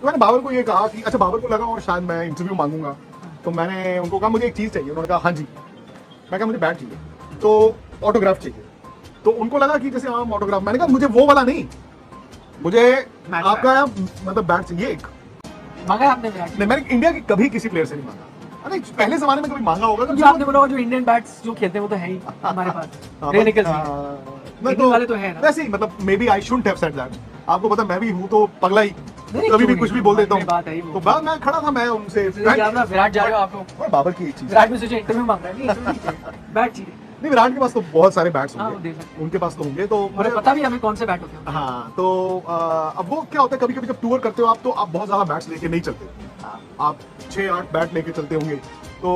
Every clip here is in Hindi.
तो मैंने बाबर को ये कहा कि अच्छा, बाबर को लगा और शायद मैं इंटरव्यू मांगूंगा, तो मैंने उनको कहा मुझे एक चीज़ चाहिए। उन्होंने कहा हाँ जी। मैं कहा मुझे बैट चाहिए, तो ऑटोग्राफ चाहिए। तो उनको लगा कि जैसे आम ऑटोग्राफ, मैंने कहा मुझे वो वाला नहीं, मुझे आपका मतलब बैट चाहिए एक। मांगा आपने बैट? नहीं, मैंने इंडिया की कभी किसी प्लेयर से नहीं मांगा। अरे पहले जमाने में कभी मांगा होगा जो आपने बोला जो इंडियन बैट्स जो खेलते हैं वो तो है ही हमारे पास, रेनिकल्स वाले तो है ना। वैसे ही मतलब maybe I shouldn't have said that. आपको पता मैं भी हूँ तो पगला ही, कभी भी कुछ भी बोल देता हूँ। बात है वो। तो बाद मैं खड़ा था, मैं उनसे विराट जा रहे हो आप लोग। और बाबर की एक चीज, विराट में सोचे इंटरव्यू मांग रहा है, बैट चाहिए। नहीं, विराट के पास तो बहुत सारे बैट्स हाँ, होंगे, उनके पास तो होंगे, तो मुझे पता भी हमें कौन से बैट होते हैं। हाँ, तो अब वो क्या होता है, कभी कभी जब टूर करते हो आप, तो आप बहुत ज्यादा बैट्स लेके नहीं चलते। आप 6-8 बैट लेके चलते होंगे। तो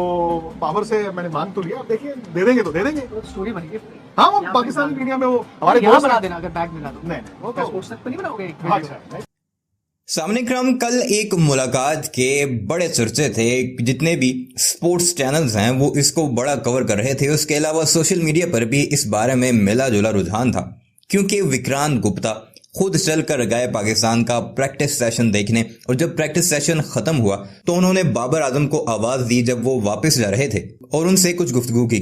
बाबर से मैंने मांग तो लिया, आप देखिए दे देंगे तो दे देंगे। तो स्टोरी बन गई। हाँ, वो पाकिस्तानी मीडिया में वो हमारे यहाँ दोस्त बना देना अगर बैट मिला तो। नहीं, वो तो स्पोर्ट्स तक तो नहीं बनाओगे? अच्छा। सामने क्रम कल एक मुलाकात के बड़े चर्चे थे। जितने भी स्पोर्ट्स चैनल्स हैं वो इसको बड़ा कवर कर रहे थे। उसके अलावा सोशल मीडिया पर भी इस बारे में मिला जुला रुझान था, क्योंकि विक्रांत गुप्ता खुद चलकर गए पाकिस्तान का प्रैक्टिस सेशन देखने, और जब प्रैक्टिस सेशन खत्म हुआ तो उन्होंने बाबर आजम को आवाज दी जब वो वापस जा रहे थे, और उनसे कुछ गुफ्तगू की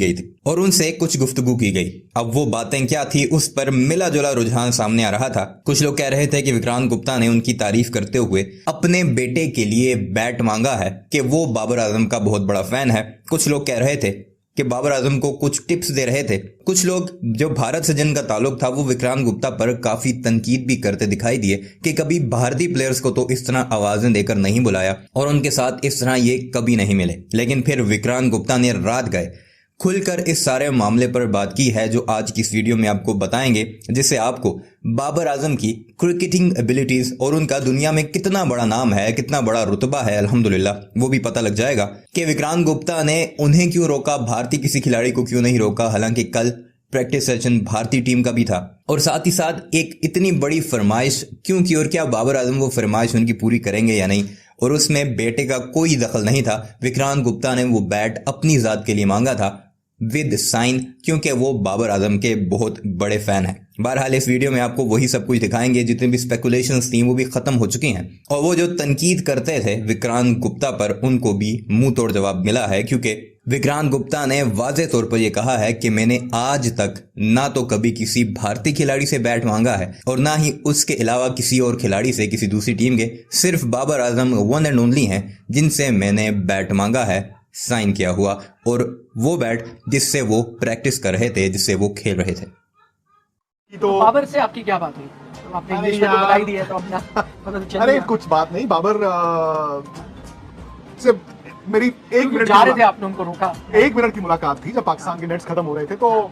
गई। अब वो बातें क्या थी, उस पर मिला जुला रुझान सामने आ रहा था। कुछ लोग कह रहे थे कि विक्रांत गुप्ता ने उनकी तारीफ करते हुए अपने बेटे के लिए बैट मांगा है, कि वो बाबर आजम का बहुत बड़ा फैन है। कुछ लोग कह रहे थे कि बाबर आजम को कुछ टिप्स दे रहे थे। कुछ लोग जो भारत से जिनका ताल्लुक था वो विक्रांत गुप्ता पर काफी तनकीद भी करते दिखाई दिए कि कभी भारतीय प्लेयर्स को तो इस तरह आवाजें देकर नहीं बुलाया और उनके साथ इस तरह ये कभी नहीं मिले। लेकिन फिर विक्रांत गुप्ता ने रात गए खुलकर इस सारे मामले पर बात की है, जो आज की इस वीडियो में आपको बताएंगे, जिससे आपको बाबर आजम की क्रिकेटिंग एबिलिटीज और उनका दुनिया में कितना बड़ा नाम है, कितना बड़ा रुतबा है अल्हम्दुलिल्लाह, वो भी पता लग जाएगा कि विक्रांत गुप्ता ने उन्हें क्यों रोका, भारतीय किसी खिलाड़ी को क्यों नहीं रोका। हालांकि कल प्रैक्टिस सेशन भारतीय टीम का भी था, और साथ ही साथ एक इतनी बड़ी फरमाइश क्यों की, और क्या बाबर आजम वो फरमाइश उनकी पूरी करेंगे या नहीं, और उसमें बेटे का कोई दखल नहीं था। विक्रांत गुप्ता ने वो बैट अपनी जात के लिए मांगा था विद साइन, क्योंकि वो बाबर आजम के बहुत बड़े फैन हैं। बहरहाल इस वीडियो में आपको वही सब कुछ दिखाएंगे, जितनी भी स्पेकुलेशंस थी वो भी खत्म हो चुकी हैं, और वो जो तनकीद करते थे विक्रांत गुप्ता पर उनको भी मुंह तोड़ जवाब मिला है, क्योंकि विक्रांत गुप्ता ने वाजे तौर पर यह कहा है कि मैंने आज तक ना तो कभी किसी भारतीय खिलाड़ी से बैट मांगा है और ना ही उसके अलावा किसी और खिलाड़ी से, किसी दूसरी टीम के। सिर्फ Babar Azam one and only हैं जिनसे मैंने बैट मांगा है, साइन किया हुआ, और वो बैट जिससे वो प्रैक्टिस कर रहे थे, जिससे वो खेल रहे थे। तो बाबर से आपकी क्या बात हुई? तो आपने इंग्लिश में तो बता ही दिया, तो अपना मतलब चल। अरे कुछ बात नहीं, बाबर से मेरी 1 मिनट जा रहे थे, आपने उनको रोका। 1 मिनट की मुलाकात थी जब पाकिस्तान के नेट्स खत्म हो रहे थे। तो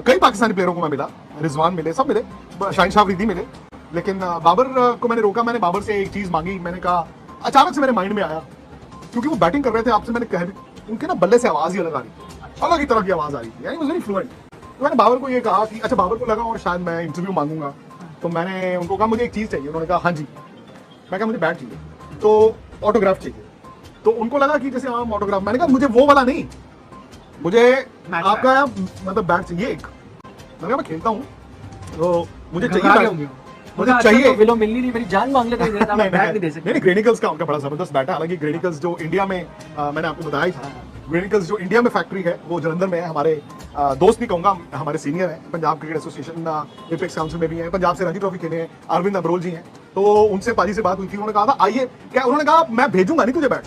कई पाकिस्तानी प्लेयरों को मैं मिला, रिजवान मिले, सब मिले, शाहीन शाह अफरीदी मिले, लेकिन बाबर को मैंने रोका। मैंने बाबर से एक चीज मांगी। मैंने कहा, अचानक से मेरे माइंड में आया, क्योंकि वो बैटिंग कर रहे थे आपसे, मैंने कहा उनके ना बल्ले से आवाज ही अलग आ रही थी, अलग ही तरह की आवाज आ रही थी, यानी वाज वेरी फ्लुएंट। तो मैंने बाबर को ये कहा कि अच्छा, बाबर को लगा और शायद मैं इंटरव्यू मांगूंगा, तो मैंने उनको कहा मुझे एक चीज चाहिए। उन्होंने कहा हाँ जी। मैं कहा मुझे बैट चाहिए, तो ऑटोग्राफ चाहिए। तो उनको लगा कि जैसे आम ऑटोग्राफ, मैंने कहा मुझे वो वाला नहीं, मुझे आपका मतलब बैट चाहिए एक। मैंने कहा मैं खेलता हूँ, तो मुझे चाहिए, मुझे चाहिए। विलो मिलनी नहीं, मेरी जान मांग लेते हैं, मैं बैट नहीं दे सकता। नहीं, ग्रेनिकल्स का उनका बड़ा जबरदस्त बैट है। हालांकि ग्रेनिकल्स जो इंडिया में, मैंने आपको बताया था, ग्रेनिकल्स जो इंडिया में फैक्ट्री है वो जलंधर में है। हमारे दोस्त नहीं कहूंगा, हमारे सीनियर हैं, Punjab cricket association apex council में भी हैं, पंजाब से रणजी ट्रॉफी खेले हैं, अरविंद अब्रोल जी हैं। तो उनसे पाजी से बात हुई थी, उन्होंने कहा था आइए, क्या उन्होंने कहा मैं भेजूंगा नहीं तुझे बैट,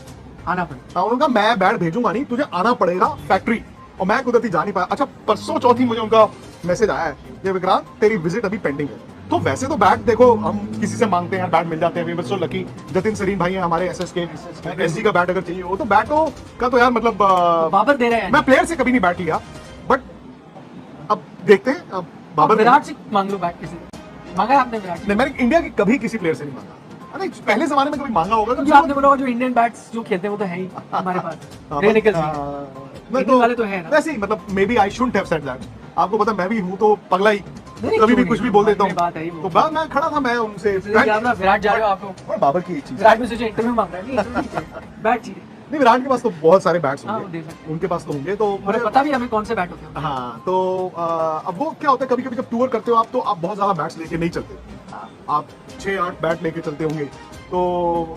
आना पड़ेगा। उन्होंने कहा मैं बैट भेजूंगा नहीं, तुझे आना पड़ेगा फैक्ट्री। और मैं कुदरती जा नहीं पाया। अच्छा, परसों चौथी मुझे उनका मैसेज आया है कि विक्रांत तेरी विजिट अभी पेंडिंग है। तो वैसे तो बैट देखो हम किसी से मांगते हैं, बैट मिल जाते हैं, we so lucky. Jatin Sarin भाई हैं हमारे एसएसके, एसजी का बैट अगर चाहिए हो तो बैटों का तो यार मतलब बाबर दे रहे हैं। मैं प्लेयर से कभी नहीं बैट लिया, बट अब देखते हैं। अब बाबर विराट से मांग लो बैट, किसी मांगा आपने विराट? नहीं, मैंने इंडिया की कभी किसी प्लेयर से नहीं मांगा। अरे पहले जमाने में कभी मांगा होगा, जो आपने बोला जो इंडियन बैट्स जो खेलते हैं वो तो है ही हमारे पास, रेनिकल्स वाले तो है ना। वैसे ही मतलब maybe I shouldn't have said that. आपको पता मैं भी हूँ तो पगला ही, कभी भी कुछ भी बोल देता हूँ। बात है वो। तो बाद मैं खड़ा था, मैं उनसे विराट जा रहे हो आप लोग। और बाबर की एक चीज, विराट में सोचे इंटरव्यू मांग रहा है, बैट चाहिए। नहीं, विराट के पास तो बहुत सारे बैट्स हाँ, होंगे, उनके पास तो होंगे, तो मुझे पता भी हमें कौन से बैट होते हैं। हाँ, तो अब वो क्या होता है, कभी कभी जब टूर करते हो आप, तो आप बहुत ज्यादा बैट्स लेके नहीं चलते। आप 6-8 बैट लेके चलते होंगे। तो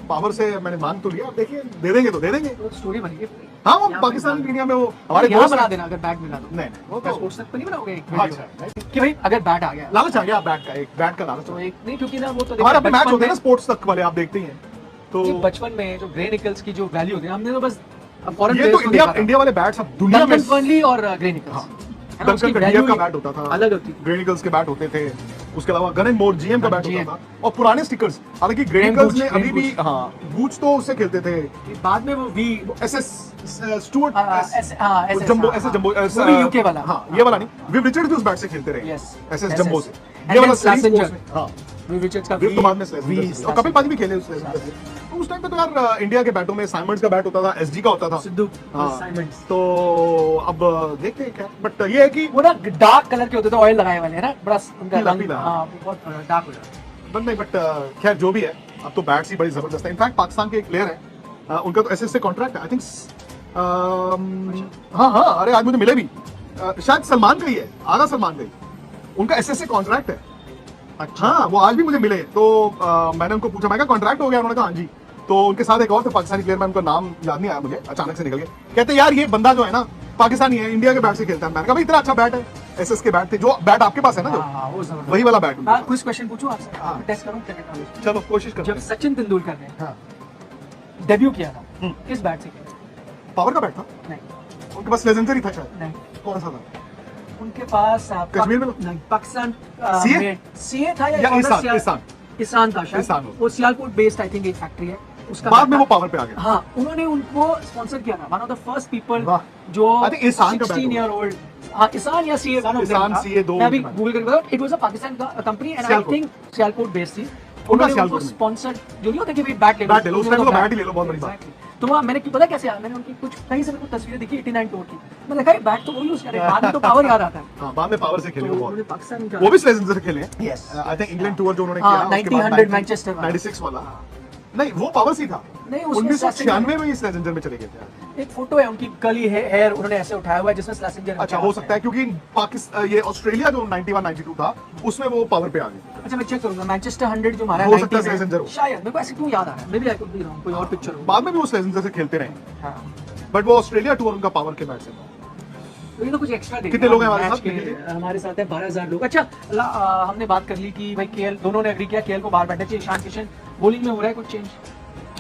बाबर से मैंने मांग तो लिया, अब देखिए दे देंगे तो दे देंगे। तो स्टोरी बनेगी। हाँ वो यहाँ पाकिस्तानी पे मीडिया में वो हमारे यहाँ दोस्त बना हैं। देना अगर बैट मिला तो। नहीं वो क्या तो स्पोर्ट्स तक तो नहीं बनाओगे एक हाँ, वीडियो अच्छा कि भाई अगर बैट आ गया लालच आ गया बैट का, एक बैट का लालच तो हो गया। एक नहीं, क्योंकि ना वो तो हमारे अपने मैच बचपन होते हैं ना में- स्पोर्ट्स तक वाले, आप देखते ही हैं तो जी, बचपन में जो ग्रे निकल्स की जो वैल्यू होती है, हमने तो बस फॉरेन ये तो इंडिया वाले बैट्स अब दुनिया में फर्नली और ग्रे निकल्स हाँ। डंकन कटिया का बैट होता था, अलग होती थी। ग्रेनिकल्स के बैट होते थे, उसके अलावा गन एंड मोर जीएम का बैट GM। होता था, और पुराने स्टिकर्स, हालांकि ग्रेनिकल्स ने Graham अभी भी Gooch। हाँ बूच तो उससे खेलते थे, बाद में वो वी SS Stuart SS jumbo SS jumbo वो भी यूके वाला। हाँ ये वाला नहीं, विव रिचर्ड्स भी उस बैट से खेलते रहे Yes। SS SS। जंबो से, And ये वाला then सीरीज Schlesinger। स्पोर्ट्स में हाँ विव रिचर्ड्स का विव तो बाद में वी और कपिल पाजी भी खेले उस तो उस टाइम पे तो यार इंडिया के बैटों में साइमंड्स का बैट होता था, एसजी का होता था सिद्धू हाँ, साइमंड्स। तो अब देखते हैं क्या, बट ये है कि वो ना डार्क कलर के होते थे, ऑयल लगाए वाले है ना, बड़ा उनका पीला, रंग पीला। हाँ बहुत डार्क हो जाता बट नहीं, बट खैर जो भी है, अब तो बैट्स ही बड़ी जबरदस्त है। इनफैक्ट पाकिस्तान के एक प्लेयर है, उनका तो एसएस से कॉन्ट्रैक्ट है आई थिंक, हाँ हाँ अरे आज मुझे मिले भी, शायद सलमान का ही है, आगा सलमान का ही, उनका एसएस से कॉन्ट्रैक्ट है। अच्छा हाँ वो आज भी मुझे मिले, तो मैंने उनको पूछा, मैं कहा कॉन्ट्रैक्ट हो गया, उन्होंने कहा हाँ जी। तो उनके साथ एक और थे पाकिस्तानी प्लेयर, मैं उनका नाम याद नहीं आया मुझे, अचानक से निकल गया, कहते यार ये बंदा जो है ना पाकिस्तानी है, इंडिया के बैट से खेलता है। मैंने कहा भाई इतना अच्छा बैट है, एसएस के बैट थे, जो बैट आपके पास है ना जो हाँ वो जबरदस्त। वही वाला बैट उनका। हाँ कुछ क्वेश्चन पूछूं आपसे, हाँ। टेस्ट करूं क्या टेक्नोलॉजी। चलो कोशिश करते जब हैं। सचिन तेंदुलकर ने हाँ डेब्यू किया था किस बैट से किया? पावर का बैट था, नहीं उनके पास लेजेंडरी था शायद, नहीं, कौन सा था? उनके पास कश्मीर में नहीं, पाकिस्तान CA? सीए था या एक और ईसान, सियाल- ईसान। ईसान था शायद, ईसान हो। वो सियालकोट बेस्ड आई थिंक एक फैक्ट्री है उसका बाद में बैट वो था। पावर पे आ गया। हाँ उन्होंने उनको स्पॉन्सर किया था, one of the first people वाह। जो I think ईसान का बैट 16 ईयर ओल्ड, हाँ ईसान या CA, one of Ishan, CA दो मैं अभी उनके गूगल करके बता, it was a Pakistan company and I Sialkot. Think Sialkot based थी। उनका उन्होंने उनको सियालकोट में। स्पॉन्सर जो नहीं होता कि भाई बैट ले लो, बैट ले लो, उस टाइम तो बैट ही ले लो, बहुत बड़ी बात। Exactly। तो वहाँ मैंने पता कैसे आया, मैंने उनकी कुछ कहीं से मेरे को तस्वीरें दिखी 89 टूर की, मैंने कहा ये बैट तो वो यूज कर रहे हैं, बाद में तो पावर याद आता है। हाँ बाद में पावर से खेले तो वो उन्होंने बहुत। पाकिस्तान का वो भी लेजेंडरी से खेले हैं। Yes। I think England tour जो उन्होंने हाँ, किया, उसके 90, बाद 100 मैनचेस्टर वाला। 96 वाला, नहीं वो पावर से ही था, नहीं, उसमें 1996 में इस लेजेंडर में चले गए थे। एक फोटो है उनकी कर्ली हेयर उन्होंने ऐसे उठाया हुआ है जिसमें स्लैशिंजर अच्छा हो सकता है, क्योंकि पाकिस्तान ये ऑस्ट्रेलिया जो 91 92 था उसमें वो पावर पे आ गए। अच्छा मैं चेक करूंगा, मैनचेस्टर 100 जो हमारा हो सकता है 90 में, Schlesinger हो। शायद मेरे को ऐसे क्यों याद आ रहा है, maybe I could be wrong, कोई और पिक्चर हो। बाद में भी वो लेजेंडर से खेलते रहे, हाँ बट वो ऑस्ट्रेलिया टूर उनका पावर के बैट से था। तो ये तो कुछ एक्स्ट्रा कितने लोग हैं हमारे साथ? हमारे साथ है 12,000 लोग। अच्छा हमने बात कर ली कि भाई केएल, दोनों ने एग्री किया केएल को बाहर बैठना चाहिए। ईशान किशन बॉलिंग में हो रहा है कुछ चेंज,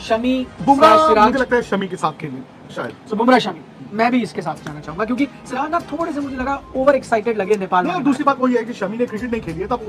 शमी बुमराह सिराज, मुझे लगता है शमी के साथ खेलने शायद। तो बुमराह शमी मैं भी इसके साथ जाना चाहूंगा, क्योंकि सिराज ना थोड़े से मुझे लगा ओवर एक्साइटेड लगे नेपाल नहीं, और में। दूसरी बात वही है कि शमी ने क्रिकेट नहीं खेली है, तब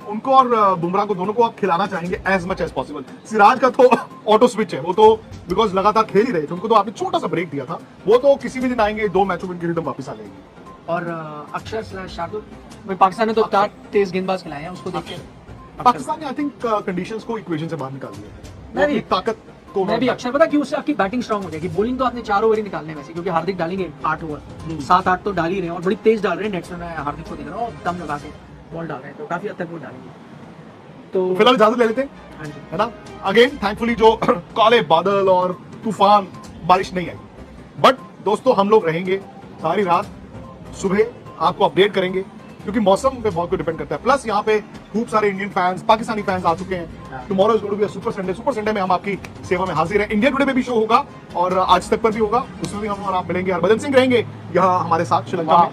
उनको और बुमराह को दोनों को आप खिलाना चाहेंगे as much as possible. Siraj का तो ऑटो स्विच है, वो तो बिकॉज लगातार खेल ही रहे थे, उनको तो आपने छोटा सा ब्रेक दिया था, वो तो किसी भी दिन आएंगे, 2 मैचों में रिदम वापस आ जाएंगे। और अक्षर शार्दुल, भाई पाकिस्तान ने तो 4 तेज गेंदबाज खिलाए हैं, उसको देख के पाकिस्तान ने आई थिंक कंडीशंस को इक्वेशन से बाहर निकाल दिया है, वो मैं भी- अपनी ताकत को मैं भी अक्षर पता कि उससे आपकी बैटिंग स्ट्रांग हो जाएगी। बॉलिंग तो आपने 4 ओवर ही निकालने वैसे, क्योंकि हार्दिक डालेंगे 8 ओवर, 7-8 तो डाल ही रहे हैं और बड़ी तेज डाल रहे हैं। नेट्स में मैं हार्दिक को देख रहा हूँ, दम लगा के बॉल डाल रहे हैं, तो काफी हद तक वो डालेंगे। तो फिलहाल इजाजत ले लेते हैं, हाँ जी, है ना। अगेन थैंकफुली जो काले बादल और तूफान बारिश नहीं आई, बट दोस्तों हम लोग रहेंगे सारी रात, सुबह आपको अपडेट करेंगे, क्योंकि मौसम पे बहुत कुछ डिपेंड करता है। प्लस यहाँ पे खूब सारे इंडियन फैंस, पाकिस्तानी फैंस आ चुके हैं। Tomorrow is going to be a super Sunday. Super Sunday में हम आपकी सेवा में हाजिर हैं। इंडिया टुडे में भी शो होगा और आज तक पर भी होगा, उसमें भी हम और आप मिलेंगे। हरभजन सिंह रहेंगे यहाँ हमारे साथ श्रीलंका में।